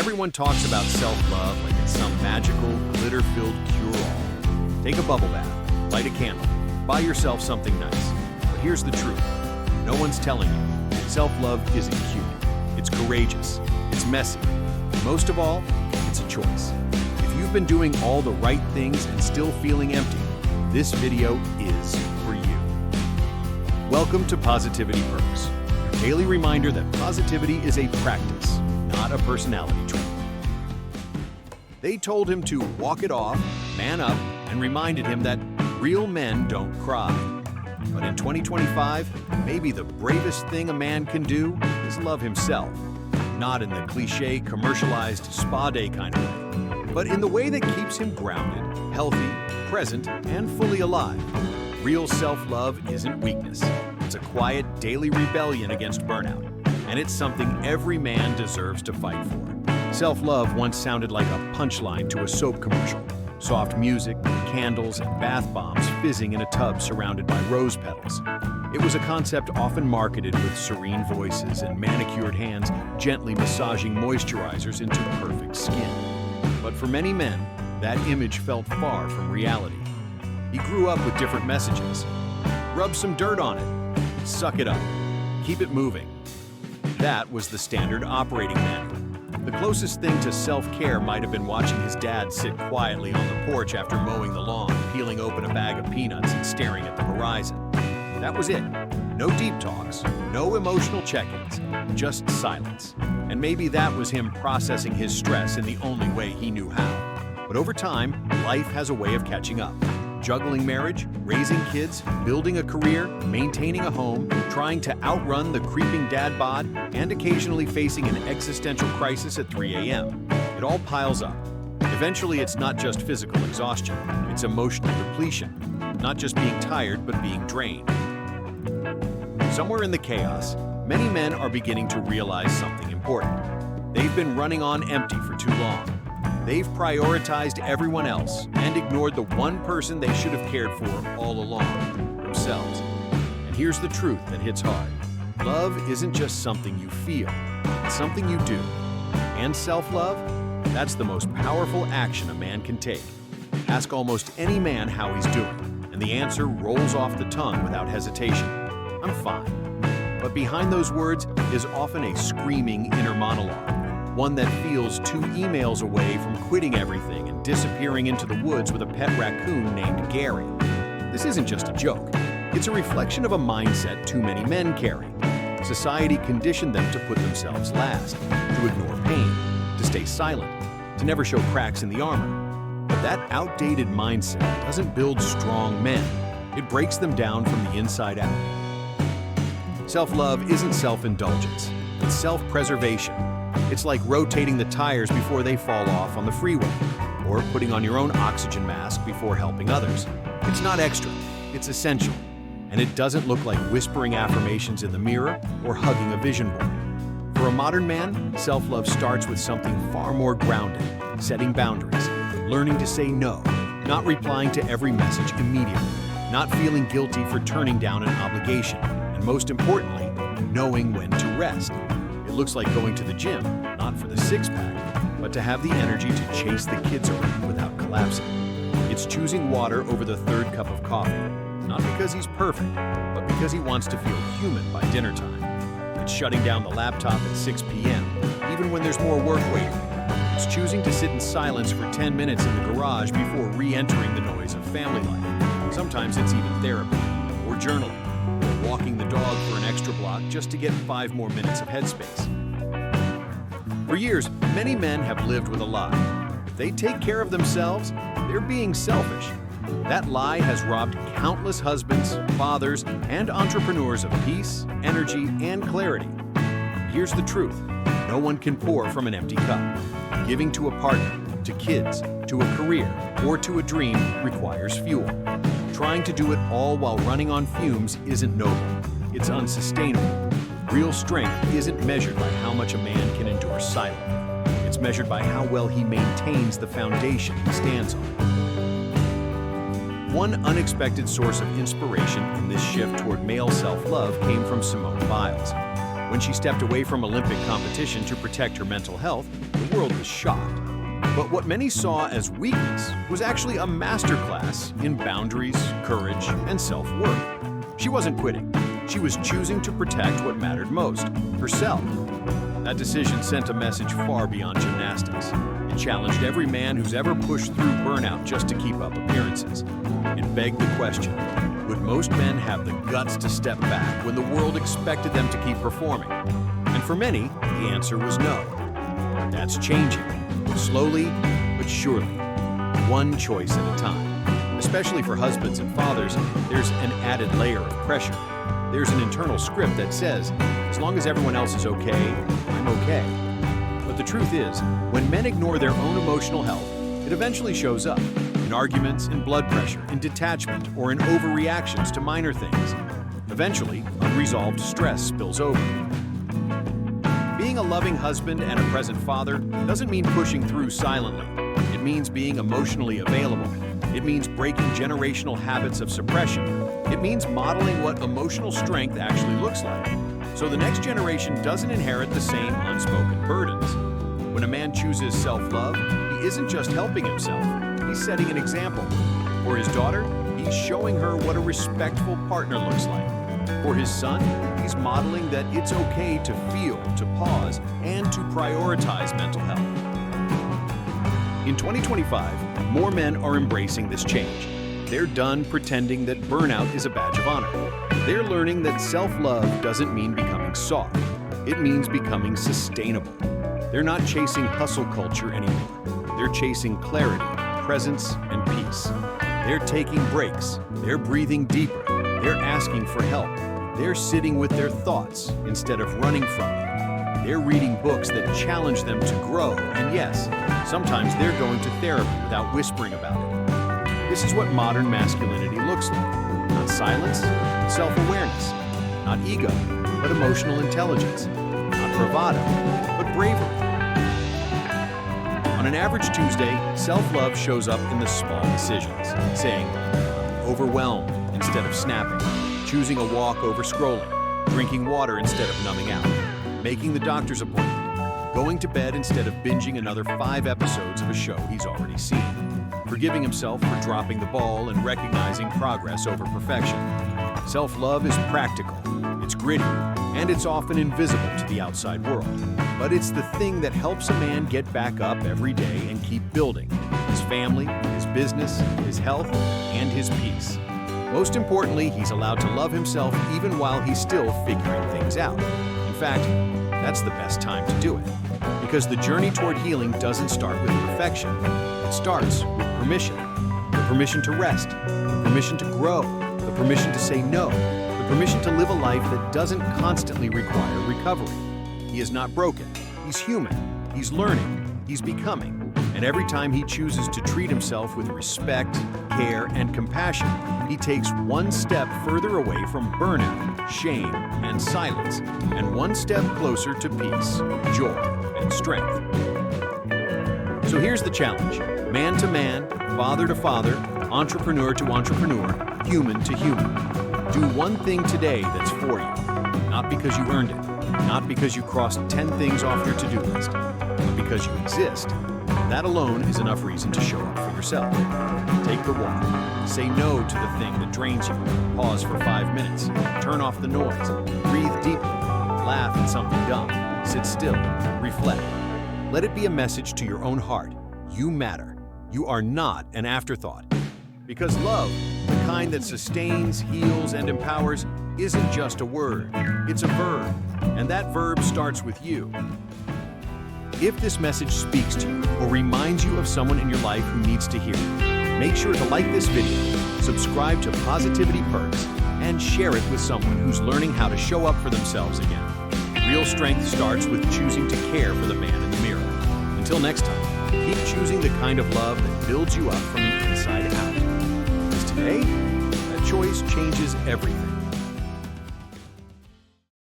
Everyone talks about self-love like it's some magical, glitter-filled cure-all. Take a bubble bath, light a candle, buy yourself something nice. But here's the truth. No one's telling you. Self-love isn't cute. It's courageous. It's messy. And most of all, it's a choice. If you've been doing all the right things and still feeling empty, this video is for you. Welcome to Positivity Perks, your daily reminder that positivity is a practice, not a personality trait. They told him to walk it off, man up, and reminded him that real men don't cry. But in 2025, maybe the bravest thing a man can do is love himself. Not in the cliché, commercialized spa day kind of way, but in the way that keeps him grounded, healthy, present, and fully alive. Real self-love isn't weakness. It's a quiet, daily rebellion against burnout. And it's something every man deserves to fight for. Self-love once sounded like a punchline to a soap commercial. Soft music, candles, and bath bombs fizzing in a tub surrounded by rose petals. It was a concept often marketed with serene voices and manicured hands gently massaging moisturizers into perfect skin. But for many men, that image felt far from reality. He grew up with different messages. Rub some dirt on it. Suck it up. Keep it moving. That was the standard operating manual. The closest thing to self-care might have been watching his dad sit quietly on the porch after mowing the lawn, peeling open a bag of peanuts and staring at the horizon. That was it. No deep talks, no emotional check-ins, just silence. And maybe that was him processing his stress in the only way he knew how. But over time, life has a way of catching up. Juggling marriage, raising kids, building a career, maintaining a home, trying to outrun the creeping dad bod, and occasionally facing an existential crisis at 3 a.m. It all piles up. Eventually, it's not just physical exhaustion, it's emotional depletion. Not just being tired, but being drained. Somewhere in the chaos, many men are beginning to realize something important. They've been running on empty for too long. They've prioritized everyone else and ignored the one person they should have cared for all along, themselves. And here's the truth that hits hard. Love isn't just something you feel, it's something you do. And self-love, that's the most powerful action a man can take. Ask almost any man how he's doing, and the answer rolls off the tongue without hesitation. I'm fine. But behind those words is often a screaming inner monologue. One that feels 2 emails away from quitting everything and disappearing into the woods with a pet raccoon named Gary. This isn't just a joke. It's a reflection of a mindset too many men carry. Society conditioned them to put themselves last, to ignore pain, to stay silent, to never show cracks in the armor. But that outdated mindset doesn't build strong men. It breaks them down from the inside out. Self-love isn't self-indulgence. It's self-preservation. It's like rotating the tires before they fall off on the freeway, or putting on your own oxygen mask before helping others. It's not extra, it's essential. And it doesn't look like whispering affirmations in the mirror or hugging a vision board. For a modern man, self-love starts with something far more grounded, setting boundaries, learning to say no, not replying to every message immediately, not feeling guilty for turning down an obligation, and most importantly, knowing when to rest. It looks like going to the gym, not for the six-pack, but to have the energy to chase the kids around without collapsing. It's choosing water over the 3rd cup of coffee, not because he's perfect, but because he wants to feel human by dinner time. It's shutting down the laptop at 6 p.m., even when there's more work waiting. It's choosing to sit in silence for 10 minutes in the garage before re-entering the noise of family life. Sometimes it's even therapy, or journaling, or walking the dog for an extra block just to get 5 more minutes of headspace. For years, many men have lived with a lie. If they take care of themselves, they're being selfish. That lie has robbed countless husbands, fathers, and entrepreneurs of peace, energy, and clarity. Here's the truth. No one can pour from an empty cup. Giving to a partner, to kids, to a career, or to a dream requires fuel. Trying to do it all while running on fumes isn't noble. It's unsustainable. Real strength isn't measured by how much a man can endure silently. It's measured by how well he maintains the foundation he stands on. One unexpected source of inspiration in this shift toward male self-love came from Simone Biles. When she stepped away from Olympic competition to protect her mental health, the world was shocked. But what many saw as weakness was actually a masterclass in boundaries, courage, and self-worth. She wasn't quitting. She was choosing to protect what mattered most, herself. That decision sent a message far beyond gymnastics. It challenged every man who's ever pushed through burnout just to keep up appearances. It begged the question, would most men have the guts to step back when the world expected them to keep performing? And for many, the answer was no. That's changing, slowly but surely, one choice at a time. Especially for husbands and fathers, there's an added layer of pressure. There's an internal script that says, as long as everyone else is okay, I'm okay. But the truth is, when men ignore their own emotional health, it eventually shows up in arguments, in blood pressure, in detachment, or in overreactions to minor things. Eventually, unresolved stress spills over. Being a loving husband and a present father doesn't mean pushing through silently. It means being emotionally available. It means breaking generational habits of suppression. It means modeling what emotional strength actually looks like, so the next generation doesn't inherit the same unspoken burdens. When a man chooses self-love, he isn't just helping himself, he's setting an example. For his daughter, he's showing her what a respectful partner looks like. For his son, he's modeling that it's okay to feel, to pause, and to prioritize mental health. In 2025, more men are embracing this change. They're done pretending that burnout is a badge of honor. They're learning that self-love doesn't mean becoming soft. It means becoming sustainable. They're not chasing hustle culture anymore. They're chasing clarity, presence, and peace. They're taking breaks. They're breathing deeper. They're asking for help. They're sitting with their thoughts instead of running from them. They're reading books that challenge them to grow. And yes, sometimes they're going to therapy without whispering about it. This is what modern masculinity looks like. Not silence, but self-awareness. Not ego, but emotional intelligence. Not bravado, but bravery. On an average Tuesday, self-love shows up in the small decisions, saying, overwhelmed instead of snapping, choosing a walk over scrolling, drinking water instead of numbing out, making the doctor's appointment, going to bed instead of binging another 5 episodes of a show he's already seen, forgiving himself for dropping the ball and recognizing progress over perfection. Self-love is practical, it's gritty, and it's often invisible to the outside world. But it's the thing that helps a man get back up every day and keep building his family, his business, his health, and his peace. Most importantly, he's allowed to love himself even while he's still figuring things out. In fact, that's the best time to do it. Because the journey toward healing doesn't start with perfection. It starts with permission. The permission to rest, the permission to grow, the permission to say no, the permission to live a life that doesn't constantly require recovery. He is not broken. He's human. He's learning. He's becoming. And every time he chooses to treat himself with respect, care, and compassion, he takes one step further away from burnout, shame, and silence, and one step closer to peace, joy, and strength. So here's the challenge. Man to man, father to father, entrepreneur to entrepreneur, human to human. Do one thing today that's for you, not because you earned it, not because you crossed 10 things off your to-do list, but because you exist. That alone is enough reason to show up for yourself. Take the walk. Say no to the thing that drains you. Pause for 5 minutes. Turn off the noise. Breathe deeply. Laugh at something dumb. Sit still. Reflect. Let it be a message to your own heart. You matter. You are not an afterthought. Because love, the kind that sustains, heals, and empowers, isn't just a word. It's a verb. And that verb starts with you. If this message speaks to you or reminds you of someone in your life who needs to hear it, make sure to like this video, subscribe to Positivity Perks, and share it with someone who's learning how to show up for themselves again. Real strength starts with choosing to care for the man in the mirror. Until next time, keep choosing the kind of love that builds you up from the inside out. Because today, that choice changes everything.